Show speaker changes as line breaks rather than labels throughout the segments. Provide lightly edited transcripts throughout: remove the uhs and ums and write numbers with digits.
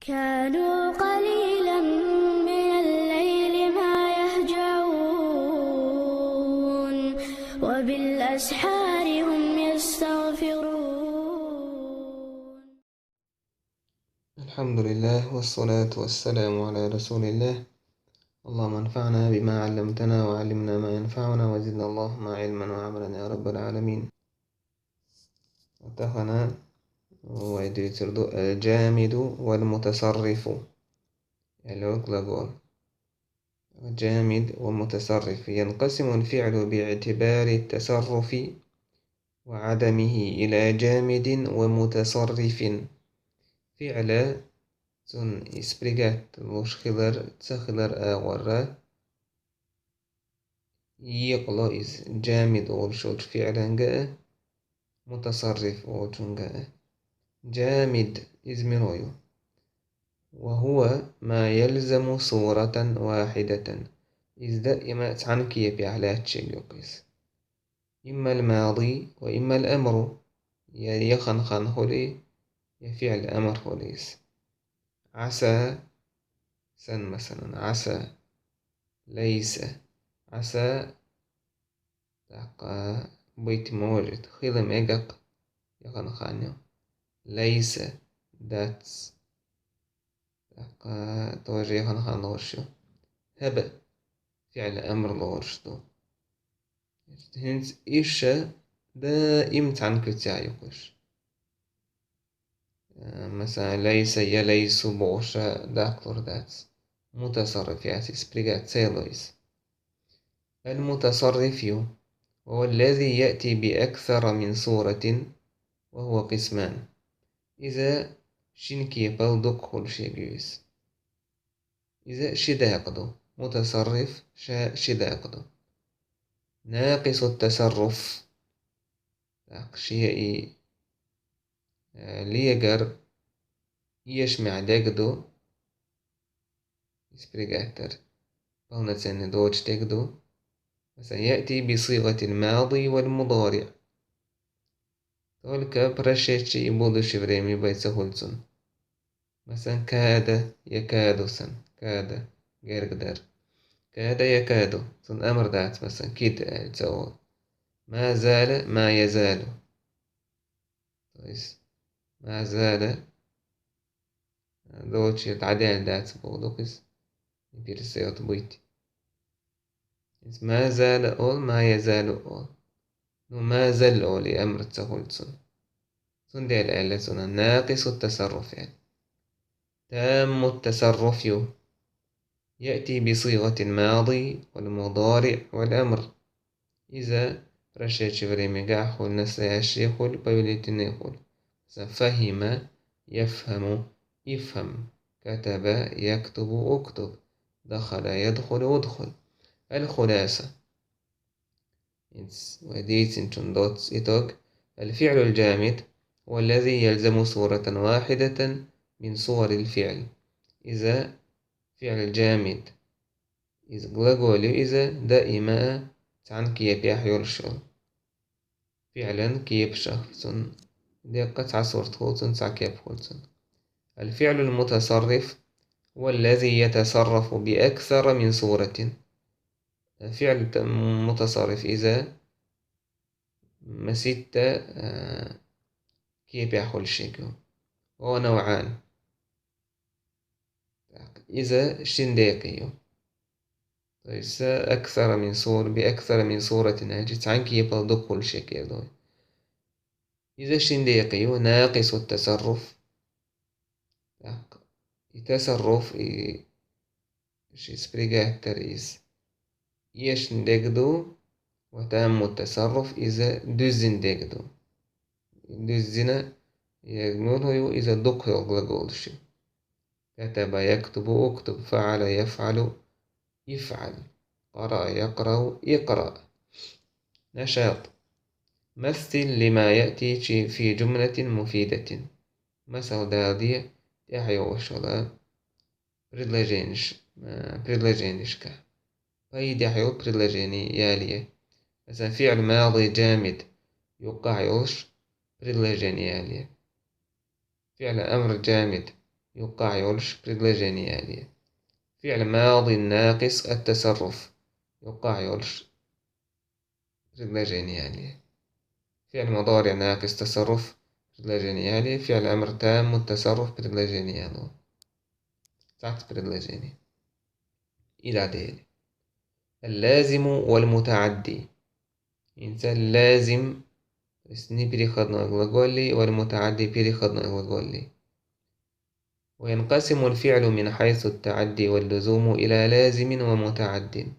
كانوا قليلا من الليل ما يهجعون وبالأسحار هم يستغفرون.
الحمد لله والصلاة والسلام على رسول الله. اللهم انفعنا بما علمتنا وعلمنا ما ينفعنا وزدنا اللهم علما وعملا يا رب العالمين. واتفقنا الجامد والمتصرف الجامد والمتصرف. ينقسم الفعل باعتبار التصرف وعدمه إلى جامد ومتصرف. فعل som sprigat verschiller أغورا يقلا is جامد أولشوت فعلا جاء متصرف أولشون جاء جامد is منويو وهو ما يلزم صورة واحدة is دائما تعنكي بأعلى تشيلوكيس إما الماضي وإما الأمر يخن خن هولي يفعل أمر هوليس عسى سن مثلا عسى ليس عسى تاقا بيت موجد خيلم إيقاق يخن خانيو ليس داتس تاقا توجي يخن خان لورشو هبا فعل أمر لورشتو هنس إيشا دائم تعنكو تعيقش مثلا ليس يليس بوشا داكلور داتس متصرف ياتي سبريغات سيلويس المتصرف وهو الذي يأتي بأكثر من صورة وهو قسمان. إذا شنكي بلدك كل شيء إذا شداقدو متصرف شداقدو ناقص التصرف شيء ليجر يشمع داقدو سبريغاتر بلنا تسن دوج تاقدو مثلا يأتي بصيغة الماضي والمضارع تولك برشيتشي يبودو شفريمي بيتسهولسون مثلا كاد يكاد سن كاد غير قدر كاد يكاد سن أمر دات مثلا كيد تسوى ما زال ما يزال كويس ما زال دوتشي تعديل دات بودوكس يبير السيوت بويتي ما زال أول ما يزال أول ما زال أولي أمر تسهولسون سن دي الآلة سن ناقص التصرف يعني تام التصرف يأتي بصيغة الماضي والمضارع والأمر. إذا رشيت شفريمي قاحول نسياش يقول بيوليتين يقول فهم يفهم يفهم كتب يكتب اكتب دخل يدخل ادخل. الخلاصة الفعل الجامد والذي يلزم صورة واحدة من صور الفعل. إذا فعل جامد إذا gлагoli إذا دائما تعن كيب يحيرشل فعلا كيب شخص دقة عصورت خلصن سعكيب خلصن. الفعل المتصرف والذي يتصرف بأكثر من صورة. فعل متصرف إذا مسيت كيب يحول شيء هو نوعان. إذا شنديقي أكثر من صور بأكثر من صورة أجت عنك يبقى كل شيء كده. إذا شنديقي ناقص التصرف تصرف شي سبريغات تريس يشندقدو وتم التصرف إذا دزندقدو دزنا يجنونه إذا دق يغلقول شي كتب يكتب اكتب فعل يفعل يفعل قرأ يقرأ يقرأ. نشاط مثل لما يأتي في جملة مفيدة مثل دادية يحيى وشلا بريدلاجينشكا قيد يحيى بريدلاجيني يالية مثلا فعل ماضي جامد يوقع يوش بريدلاجيني يالية. فعل أمر جامد يقع بريدلاجيني عالية. فعل ماضي ناقص التصرف يقع بريدلاجيني عالية. فعل مضارع ناقص تصرف بريدلاجيني عالية. فعل أمر تام التصرف بريدلاجيني عالية. تحت بريدلاجيني إلى ديالي. اللازم والمتعدي إنسان لازم اسني بريخدنا غلاغولي والمتعدي بريخدنا غلاغولي. وينقسم الفعل من حيث التعدي واللزوم إلى لازم ومتعد.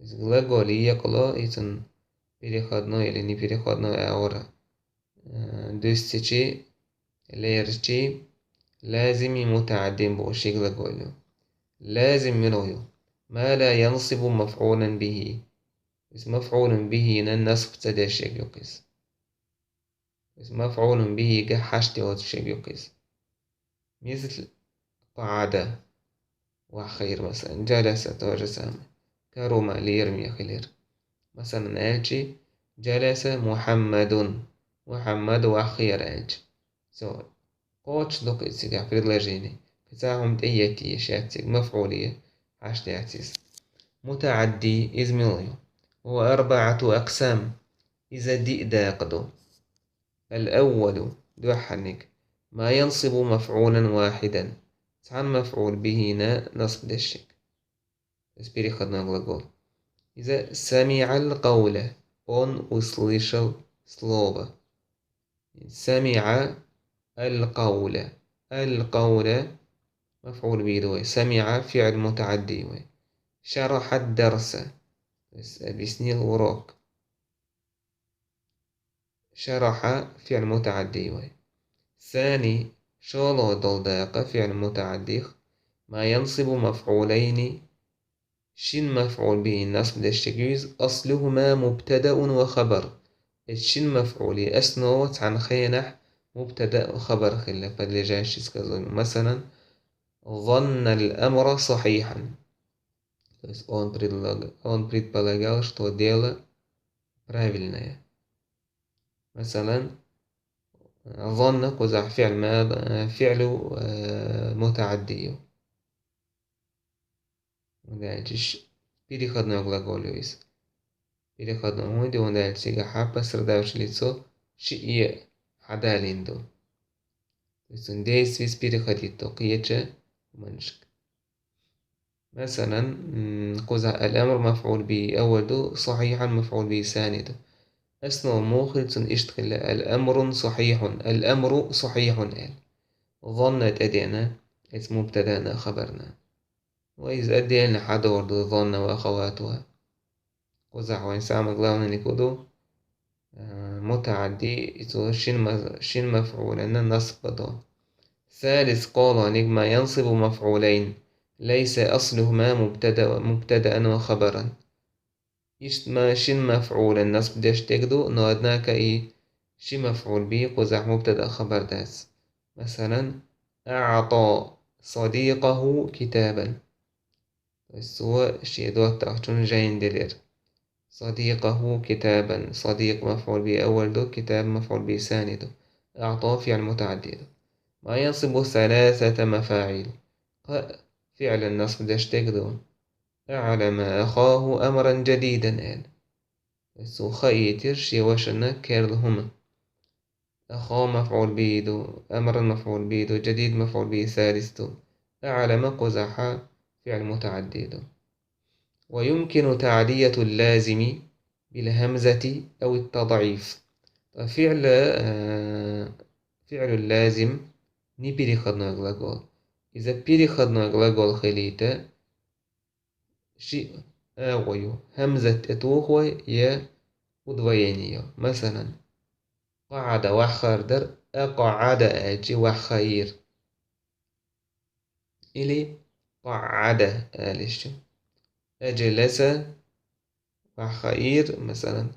غلاغولي يقلا إذن بريخدنا إليني بريخدنا أورا دوستيشي ليرشي لازم متعد بوشي غلاغوليو. لازم منويو ما لا ينصب مفعولا به. اسم مفعول به ننصب تداشيك يقيس. اسم مفعول به جحشت وتشيك يقيس. مثل قعد وخير مثلا جلس وجسام كرم ليرمي خير مثلا ألجي جلس محمد وخير ألجي سواء قوتش دوك إتسيقع في اللاجيني كتاهم تأياتي شاتيك مفعولية عشتاتيس. متعدي إزميليو هو 4 أقسام إذا دي داقدو. الأول دوحنك ما ينصب مفعولا واحدا تعن مفعول به نصب دشك اسبيري خدنا غلاغول. إذا سمع القول on услышал слово. سمع القول مفعول به سمع فعل متعدي. شرح الدرس بسني الوراق. شرح فعل متعدي. ثاني شالو دلداق فعل متعدي ما ينصب مفعولين شين مفعول به النصب دشتجيز أصلهما مبتدأ وخبر. الشين مفعولي أسنوت عن خينح مبتدأ وخبر خلا فاللي جايش مثلا ظن الأمر صحيحا. он предполагал что дело правильное. مثلا ظن قزح فعل متعدي ودالجيش переходной глагол есть. Переходной моде он дальше حابة средавшее лицо شيء حداليندو. То есть он действует переходит то قيتش ومنشك. مثلا قزح الأمر مفعول به أول دو صحيحا مفعول به ثاني دو. أسنو موخل اشتغل الأمر صحيح قال ظنت أدينا اسم مبتدأنا خبرنا. وإذا أدينا حدور دو ظن وأخواتها قزح وإنسان مغلاونا نكودو متعدي إذا شين مفعول أن النصب دو. ثالث قال نجم ينصب مفعولين ليس أصلهما مبتدأ وخبرا. ما شين مفعول النصب داش تجدو نودناك شي مفعول به قزح مبتدأ خبر داس. مثلا أعطى صديقه كتابا. بس هو شي دوت تأخذون جاين دلير صديقه كتابا. صديق مفعول به أول دو كتاب مفعول به ثاني دو. أعطى فعل متعدد. ما ينصب 3 مفاعيل فعل النصب داش تجدو أعلم أخاه أمرا جديدا. بس خيتر شي وشنا كيرلهما أخاه مفعول به دو أمرا مفعول به دو جديد مفعول به ثالث دو. أعلم قزح فعل متعدد. ويمكن تعدية اللازم بالهمزة أو التضعيف. فعل اللازم ني بيري خدنا غلاغول. إذا بيري خدنا غلاغول خليتا شيء أغويو همزة أتوخوي يا udvojenije. مثلا قعد وخردر أقعد أجي وخير إلي قعد أليش أجلس وخير مثلا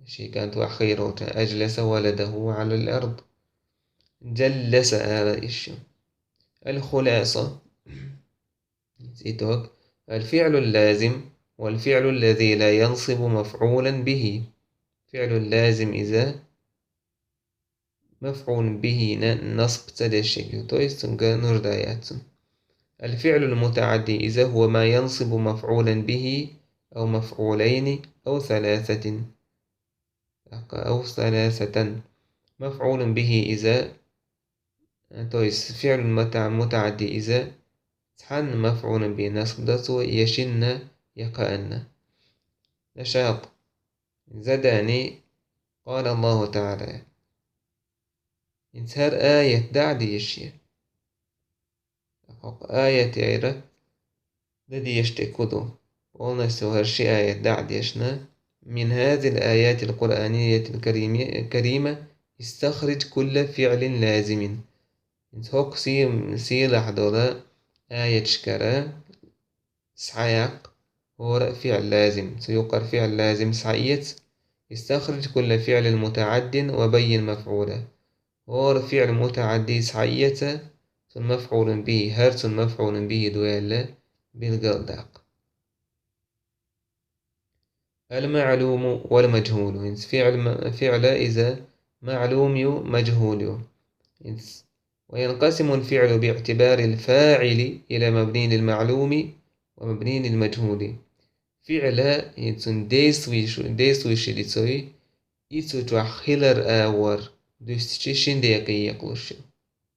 شي كانت وخير أجلس ولده على الأرض جلس أليش. الخلاصة الفعل اللازم والفعل الذي لا ينصب مفعولا به. فعل اللازم إذا مفعول به نصب تدشي تويس نرداياتن. الفعل المتعدي إذا هو ما ينصب مفعولا به أو مفعولين أو ثلاثة مفعول به إذا تويس فعل متعدي إذا تحن مفعول به نصب دسو يشن يقأن نشاط زداني. قال الله تعالى إنسار آية دعدي يشي آية عيرة الذي يشتكده قلنا سوهر شي آية دعد يشنا. من هذه الآيات القرآنية الكريمة استخرج كل فعل لازم. هوك سي لحظة آية شكرا سحيق هو فعل لازم سيقر فعل لازم سعيت. استخرج كل فعل متعد وبين مفعوله. هو فعل متعدي سعيت مفعول به هرس مفعول به دويل بالقلدق. المعلوم والمجهول فعل إذا معلوم مجهول. وينقسم الفعل باعتبار الفاعل إلى مبني للمعلوم ومبني للمجهول. فعل ديس ويش لتسوي يتسو تحخيلر آور دوستشيشين ديكي يقلش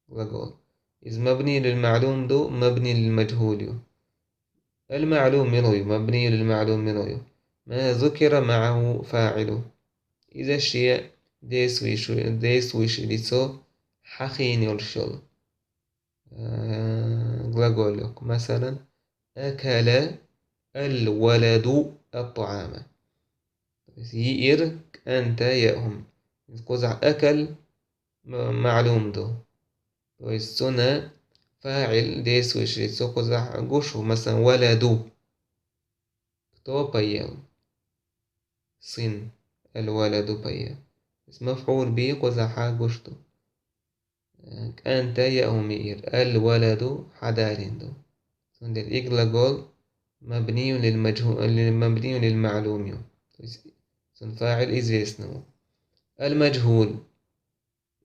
وقول إذ مبني للمعلوم دو مبني للمجهول. المعلوم منه مبني للمعلوم منه ما ذكر معه فاعله. إذا الشيء ديس ويش لتسو حخين يرشل لك مثلا أكل الولد الطعام يئرك أنت يأهم قزع أكل معلوم دو ويستنى فاعل ديس ويشري سو قزع قشو مثلا ولدو تو بيان صن الولد بيان مفعول به قزع قشتو أنت يأهم يئر الولد حدارين سندل إقل مبني للمجهول مبني للمعلوم فاعل إزيسنو. المجهول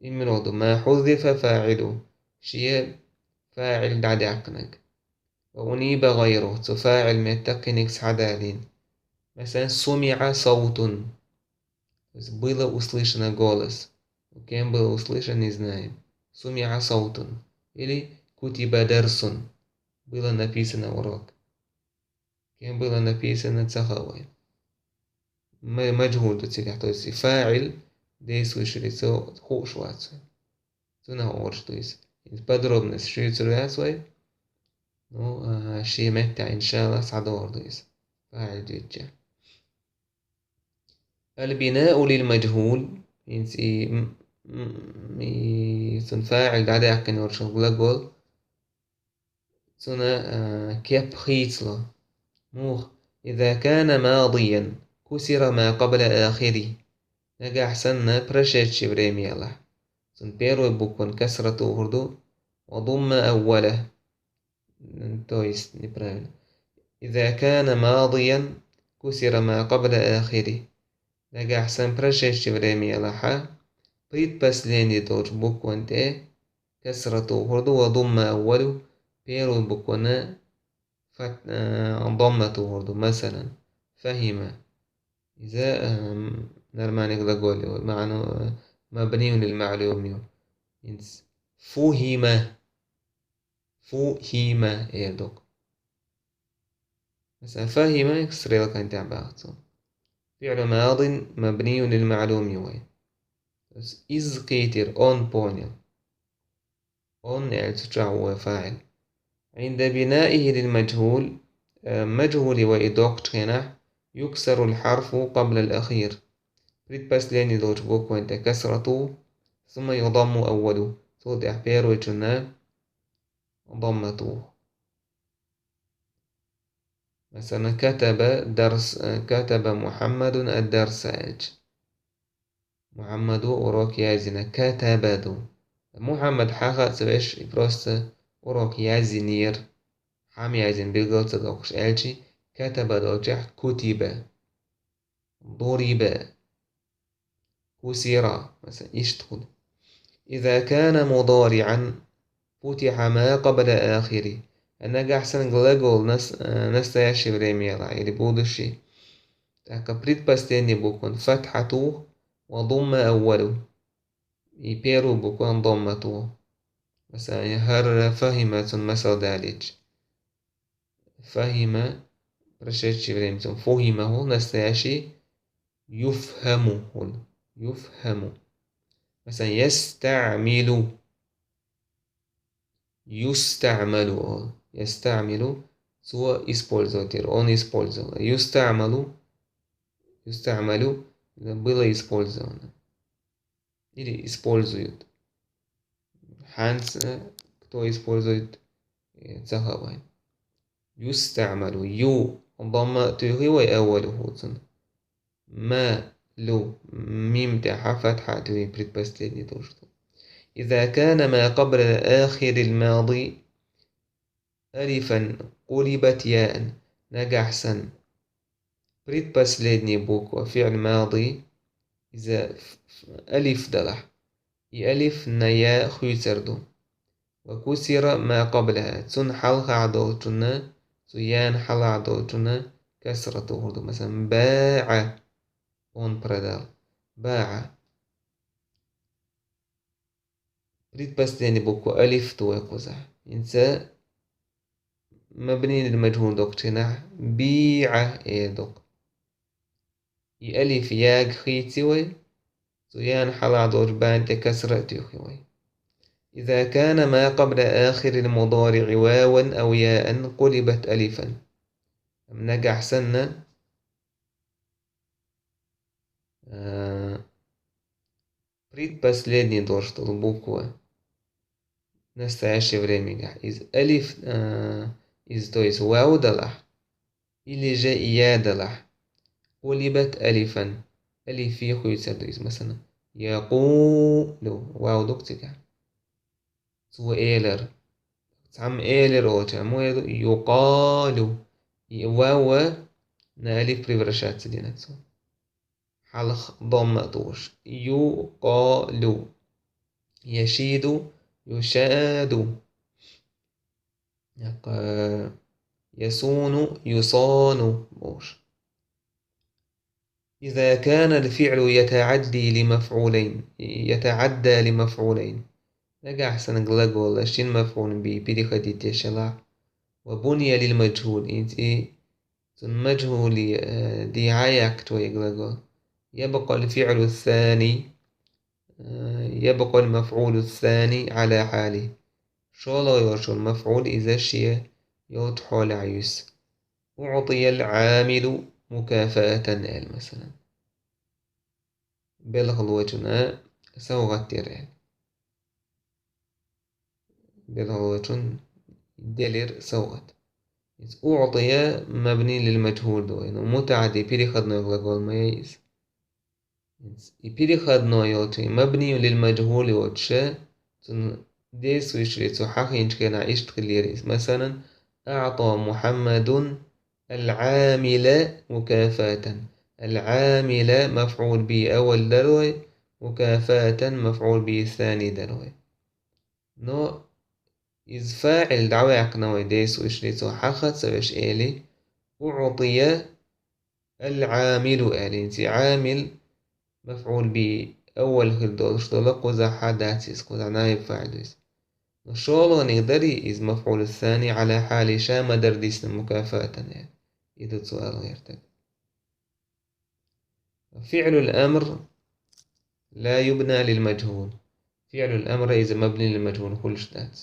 إمرود ما حذف فاعله شيء فاعل دعد عقنك وأنيب غيره تفاعل متقنك حدالين. مثلا سمع صوت было услышано голос وكان было услышан не знаем. سمع صوت или كتب درس было написано урок كان было написано цаховой. مجهول تتسيح تويس فاعل ديس وشريتو خوش واتسوي تنا أورش تويس подробность شريتو واتسوي نو شي متى إن شاء الله صعدور تويس فاعل جيتجا. البناء للمجهول ينسي فاعل بعد يحكي نورش gлагol تنا كيبخيتلو موخ إذا كان ماضيا كسر ما قبل آخره نجا حسنا برشتش بريمي الله سنبيرو بكون كسرة وردو وضم أوله تويس نبران. إذا كان ماضيا كسر ما قبل آخره نجا حسن برشتش بريمي الله بيت بس ليني دوج بكون تي كسرة وردو وضم أوله بيرو بكون ضمة وردو مثلا فهم. إذا نرمانك لقول معنى مبني للمعلوم فهم يدوك مثلا فهم يكسر لك أنت عبارته فعل ماض مبني للمعلوم وين إذ كيتر أون بونيل أون يعني تجعو فاعل. عند بنائه للمجهول مجهول وإدوك تخينه يكسر الحرف قبل الأخير ريد بس لاني دوج بوك وانت كسرته ثم يضم أوله صوت أحبير وجنا ضمته. مثلا كتب محمد الدرس محمد أوروك يازنا كتبدو محمد حاجة سبش بروست أوروك يازنير حامي يازن بيلغل تدوكش ألشي كتب دوجح كتب ضرب كسر مثلا يشتغل إذا كان مضارعا فتح ما قبل آخره. أنا أحسن gлагol настоящее время или будущее. Так, предпоследний буквен فتحته وضم أوله. И первую букву ضمته. مثلا هر فهمت مثل ذلك. فهم прошедшее время. فهمه настоящий يفهمه. يفهم. مثلا يستعمل. يستعمل سوى использовать, он использовал. يستعمل было использовано. Или используют. Ханс, кто использует захавай. يستعمل ضمته وأوله. ما لو ميم تاعها فتحة предпоследний тоже. إذا كان ما قبل آخر الماضي ألفا قلبت ياء. نجحسن предпоследний буква فعل ماضي إذا ألف دلح ألف نيا خيسردو وكسر ما قبلها تن حلها عدوتنا سيان حل عدوتنا كسرته. مثلا باع on продал. باع предпоследний буква ألف توقزح إنسا مبني للمجهول دوك تنح بيع دوك ألف ياج خيتوي سيان حلا دور بان تكسر تيوخوي. إذا كان ما قبل آخر المضارع واوا أو ياء قلبت ألفا. نجح سنة предпоследний дошл буква в настоящее время из алиф, то есть вау далах или же я далах قلبت ألفا. ألف يخيسر из مثلا يقول واو دوكتك سو إيلر تعم إيلر أو تعمو يقال واو نالف превращается ديناتسو حلق ضمتوش. يقال يشيد يشاد يصون يصان بوش. إذا كان الفعل يتعدى لمفعولين نجا أحسن gлагol شين مفعول به переходить يشلع وبني للمجهول إنتي المجهول دي عايك توي gлагol يبقى الفعل الثاني يبقى المفعول الثاني على حاله. شو لا يرشو المفعول إذا شيء يوتحول عيس. أعطي العامل مكافأة مثلا بالغلوتنا سوغت تيرين بالغلوتن دلير سوغت. أعطي مبني للمجهول دو إنه متعدي بريخدنا يغلقول ما ييز بريخدنا يوتي مبني للمجهول يوتشا ديس ويشريتو حقين كنا يشتغل مثلا أعطى محمد العامل مكافأة. العامل مفعول به أول دلوي مكافأة مفعول به ثاني دلوي. نو إذ فاعل دعوة نوي ديس ويشريتو حقت سويش إلي أعطي العامل إلي انتي عامل مفعول به أول خلدولش دولق وزا حداتيس وزا نايب فاعليس. نشولو نقدري إذ مفعول الثاني على حال شام درديسنا مكافأة يعني. إذا سؤال غير تك. فعل الأمر لا يبنى للمجهول. فعل الأمر إذا مبني للمجهول كلش دات.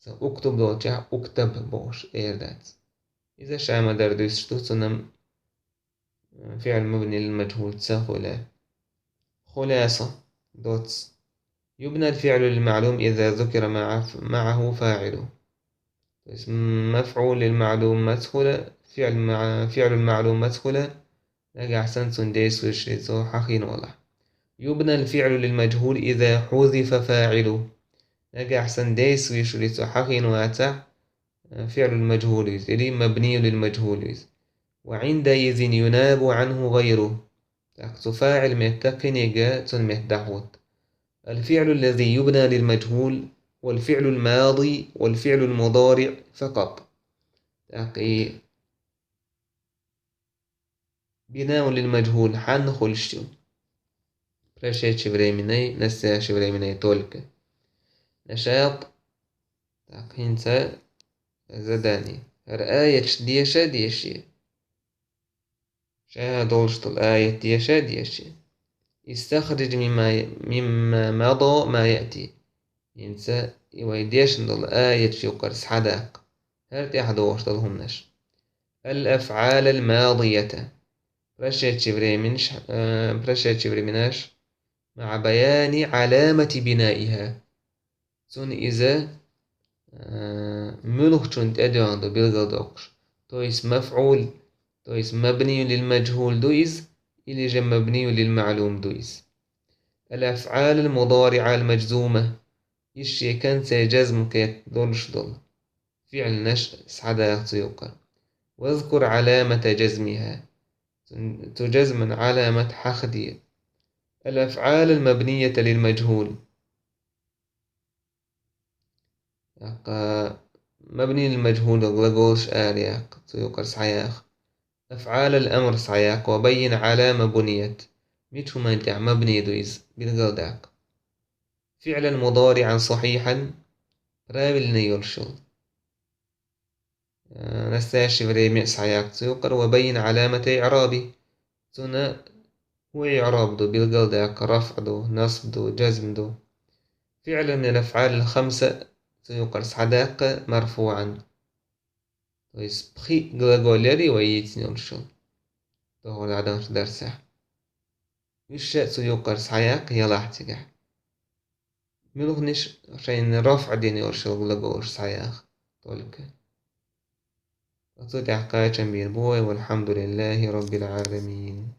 أكتب دوتشا أكتب بوش إير دات. إذا شام درديس شتوتنا فعل مبني للمجهول تسهل خلاصة دوتس. يبنى الفعل للمعلوم إذا ذكر معه فاعله. مفعول للمعلوم مدخل فعل المعلوم مدخل نجا أحسن سنديس وشريتو حقين والله. يبنى الفعل للمجهول إذا حذف فاعله. نجا أحسن ديس وشريتو حقين واتع فعل المجهول إذا مبني للمجهول. وعندئذ يناب عنه غيره. تفاعل متقن جاء مهدحوت الفعل الذي يبنى للمجهول والفعل الماضي والفعل المضارع فقط. تاقي بناء للمجهول حنخلشتو برشيتش بريميني نساش بريميني تولك نشاط تاقينسا زداني رآية ديشي شاهدولشت الآية ديشي يستخرج مما مضى ما يأتي ينسى ويديش ندل آية يقر حداق هرتي أحدوش دلهمنش الأفعال الماضية برشيتش بريمناش مع بيان علامة بنائها سون إذا ملوكتون تأدوان دو بيلغل دوكش تويس مفعول تويس مبني للمجهول دويز إلي جم مبني للمعلوم دويز. الأفعال المضارعة المجزومة يشي كان سيجزم كي دولش دول فعل نش سعدا سيوقع واذكر علامة جزمها تجزم علامة حخدية. الأفعال المبنية للمجهول مبني للمجهول غلغوش آرياق سيوقع سعياق. أفعال الأمر سعياق وبين علامة بنيت ميتو ما انتع مبني دويز بالغلداق. فعلا مضارعا صحيحا رابل نيولشل نستاشف ريمي سعياق سيوقر وبين علامة إعرابي سنة هو إعراب دو بالغلداق رفع دو نصب دو جزم دو. فعلا من الأفعال الخمسة سيوقر سعداق مرفوعا ويس بخي غلغوليري ويتنيولشل هو العدم درسه وش سيوقر سعياق يلاحتك ملغنش عشان رفع ديني ورشل لقوش سعياخ طولك أطلع قاية بير بوي والحمد لله رب العالمين.